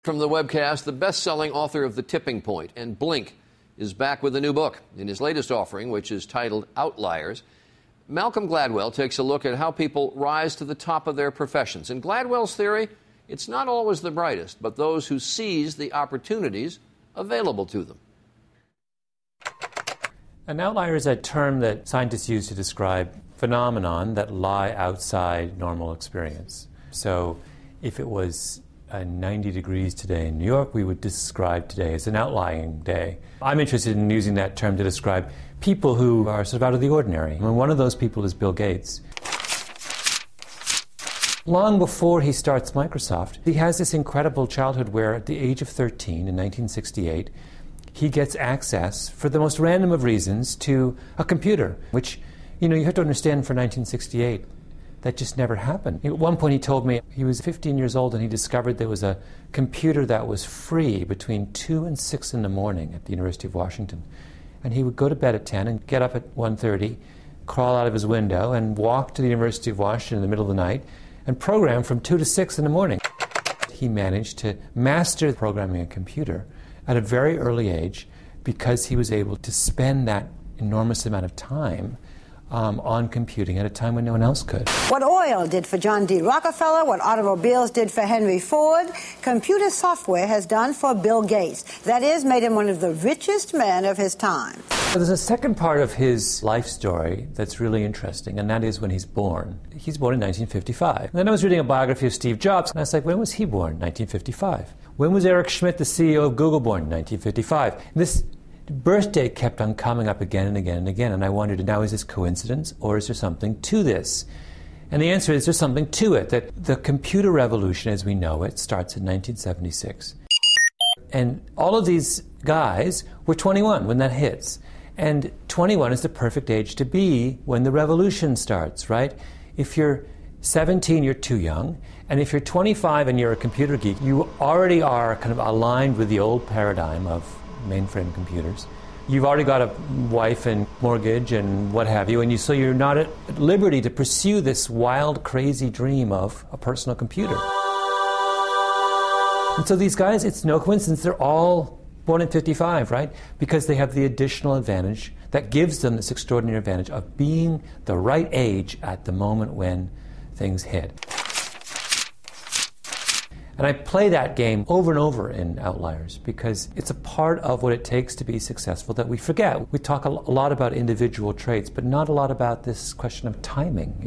From the webcast, the best-selling author of The Tipping Point and Blink is back with a new book. In his latest offering, which is titled Outliers, Malcolm Gladwell takes a look at how people rise to the top of their professions. In Gladwell's theory, it's not always the brightest, but those who seize the opportunities available to them. An outlier is a term that scientists use to describe phenomenon that lie outside normal experience. So if it was 90 degrees today in New York, we would describe today as an outlying day. I'm interested in using that term to describe people who are sort of out of the ordinary. And one of those people is Bill Gates. Long before he starts Microsoft, he has this incredible childhood where at the age of 13 in 1968, he gets access, for the most random of reasons, to a computer, which, you have to understand for 1968, that just never happened. At one point he told me he was 15 years old and he discovered there was a computer that was free between 2 and 6 in the morning at the University of Washington. And he would go to bed at 10 and get up at 1:30, crawl out of his window and walk to the University of Washington in the middle of the night and program from 2 to 6 in the morning. He managed to master programming a computer at a very early age because he was able to spend that enormous amount of time on computing at a time when no one else could. What oil did for John D. Rockefeller, what automobiles did for Henry Ford, computer software has done for Bill Gates. That is, made him one of the richest men of his time. There's a second part of his life story that's really interesting, and that is when he's born. He's born in 1955. And then I was reading a biography of Steve Jobs, and I was like, when was he born? 1955. When was Eric Schmidt, the CEO of Google, born? 1955. And this birthday kept on coming up again and again and again, and I wondered, now is this coincidence or is there something to this? And the answer is there's something to it, that the computer revolution as we know it starts in 1976. And all of these guys were 21 when that hits. And 21 is the perfect age to be when the revolution starts, right? If you're 17, you're too young. And if you're 25 and you're a computer geek, you already are kind of aligned with the old paradigm of mainframe computers. You've already got a wife and mortgage and what have you, and so you're not at liberty to pursue this wild, crazy dream of a personal computer. And so these guys, it's no coincidence, they're all born in 55, right? Because they have the additional advantage that gives them this extraordinary advantage of being the right age at the moment when things hit. And I play that game over and over in Outliers because it's a part of what it takes to be successful that we forget. We talk a lot about individual traits, but not a lot about this question of timing,